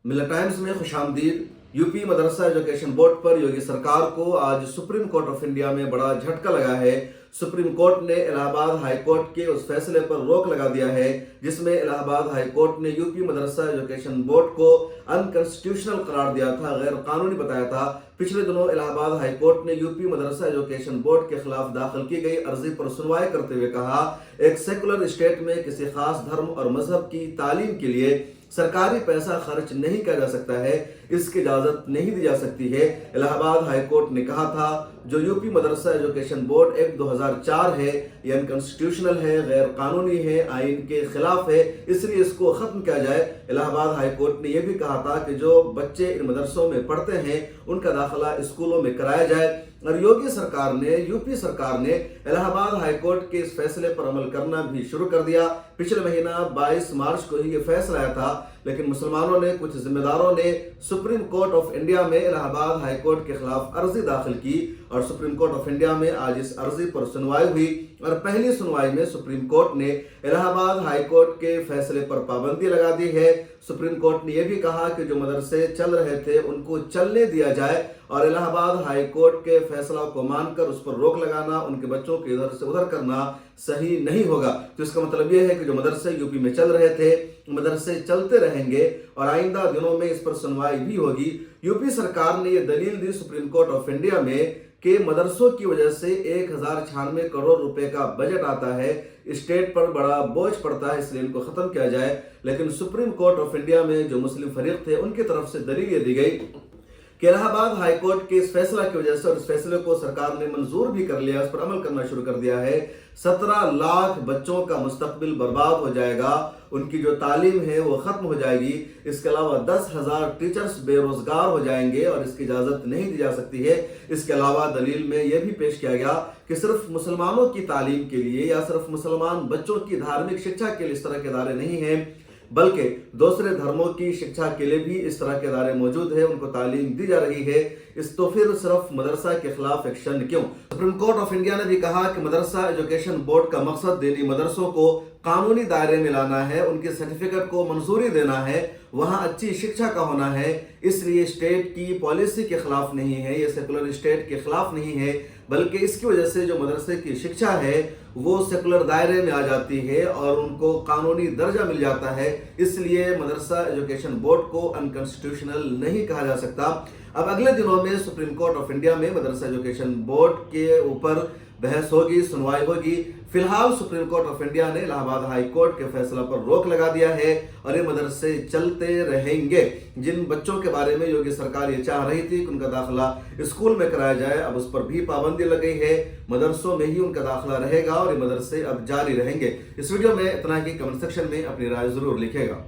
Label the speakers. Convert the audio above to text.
Speaker 1: मिला टाइम्स में खुशामदीद। यूपी मदरसा education board पर योगी सरकार को आज सुप्रीम कोर्ट ऑफ इंडिया में बड़ा झटका लगा है। सुप्रीम कोर्ट ने इलाहाबाद हाई कोर्ट के उस फैसले पर रोक लगा दिया है जिसमें इलाहाबाद हाई कोर्ट ने यूपी मदरसा एजुकेशन बोर्ड को अनकॉन्स्टिट्यूशनल करार दिया था, गैर कानूनी बताया था। पिछले दिनों इलाहाबाद हाई कोर्ट ने यूपी मदरसा एजुकेशन बोर्ड के खिलाफ दाखिल की गई अर्जी पर सुनवाई करते हुए कहा, एक सेकुलर स्टेट में किसी खास धर्म और मजहब की तालीम के लिए सरकारी पैसा खर्च नहीं किया जा सकता है, इसकी इजाजत नहीं दी जा सकती है। इलाहाबाद हाई कोर्ट ने कहा था जो यूपी मदरसा एजुकेशन बोर्ड एक्ट 2004 है, ये अनकॉन्स्टिट्यूशनल है, गैर कानूनी है, आइन के खिलाफ है, इसलिए इसको खत्म किया जाए। इलाहाबाद हाई कोर्ट ने यह भी कहा था कि जो बच्चे इन मदरसों में पढ़ते हैं उनका दाखिला स्कूलों में कराया जाए। और यूपी सरकार ने इलाहाबाद हाई कोर्ट के इस फैसले पर अमल करना भी शुरू कर दिया। पिछले महीना 22 मार्च को ही ये फैसला आया था, लेकिन मुसलमानों ने, कुछ जिम्मेदारों ने सुप्रीम कोर्ट ऑफ इंडिया में इलाहाबाद हाई कोर्ट के खिलाफ अर्जी दाखिल की और सुप्रीम कोर्ट ऑफ इंडिया में आज इस अर्जी पर सुनवाई हुई। और पहली सुनवाई में सुप्रीम कोर्ट ने इलाहाबाद हाई कोर्ट के फैसले पर पाबंदी लगा दी है। सुप्रीम कोर्ट ने यह भी कहा कि जो मदरसे चल रहे थे उनको चलने दिया जाए और इलाहाबाद हाई कोर्ट के फैसला को मानकर उस पर रोक लगाना, उनके बच्चों को इधर से उधर करना सही नहीं होगा। तो इसका मतलब यह है कि जो मदरसे यूपी में चल रहे थे, मदरसे चलते रहेंगे और आइंदा दिनों में इस पर सुनवाई भी होगी। यूपी सरकार ने यह दलील दी सुप्रीम कोर्ट ऑफ इंडिया में कि मदरसों की वजह से 1096 करोड़ रुपए का बजट आता है, स्टेट पर बड़ा बोझ पड़ता है, इसलिए इनको खत्म किया जाए। लेकिन सुप्रीम कोर्ट ऑफ इंडिया में जो मुस्लिम फरीक थे उनकी तरफ से दलील ये दी गई कि इलाहाबाद हाई कोर्ट के इस फैसला की वजह से, और इस फैसले को सरकार ने मंजूर भी कर लिया, उस पर अमल करना शुरू कर दिया है, 17 लाख बच्चों का मुस्तकबिल बर्बाद हो जाएगा, उनकी जो तालीम है वो खत्म हो जाएगी। इसके अलावा 10,000 टीचर्स बेरोजगार हो जाएंगे और इसकी इजाजत नहीं दी जा सकती है। इसके अलावा दलील में यह भी पेश किया गया कि सिर्फ मुसलमानों की तालीम के लिए या सिर्फ मुसलमान बच्चों की धार्मिक शिक्षा के लिए इस तरह के इदारे नहीं हैं, बल्कि दूसरे धर्मों की शिक्षा के लिए भी इस तरह के इदारे मौजूद है, उनको तालीम दी जा रही है। इस तो फिर सिर्फ मदरसा के खिलाफ एक्शन क्यों? सुप्रीम कोर्ट ऑफ इंडिया ने भी कहा कि मदरसा एजुकेशन बोर्ड का मकसद दीनी मदरसों को कानूनी दायरे में लाना है, उनके सर्टिफिकेट को मंजूरी देना है, वहां अच्छी शिक्षा का होना है, इसलिए स्टेट की पॉलिसी के खिलाफ नहीं है, ये सेकुलर स्टेट के खिलाफ नहीं है, बल्कि इसकी वजह से जो मदरसे की शिक्षा है वो सेकुलर दायरे में आ जाती है और उनको कानूनी दर्जा मिल जाता है, इसलिए मदरसा एजुकेशन बोर्ड को अनकॉन्स्टिट्यूशनल नहीं कहा जा सकता। अब अगले दिनों में सुप्रीम कोर्ट ऑफ इंडिया में मदरसा एजुकेशन बोर्ड के ऊपर बहस होगी, सुनवाई होगी। फिलहाल सुप्रीम कोर्ट ऑफ इंडिया ने इलाहाबाद हाई कोर्ट के फैसला पर रोक लगा दिया है और ये मदरसे चलते रहेंगे। जिन बच्चों के बारे में योगी सरकार ये चाह रही थी कि उनका दाखिला स्कूल में कराया जाए, अब उस पर भी पाबंदी लग गई है, मदरसों में ही उनका दाखिला रहेगा और ये मदरसे अब जारी रहेंगे। इस वीडियो में इतना ही, कमेंट सेक्शन में अपनी राय जरूर लिखेगा।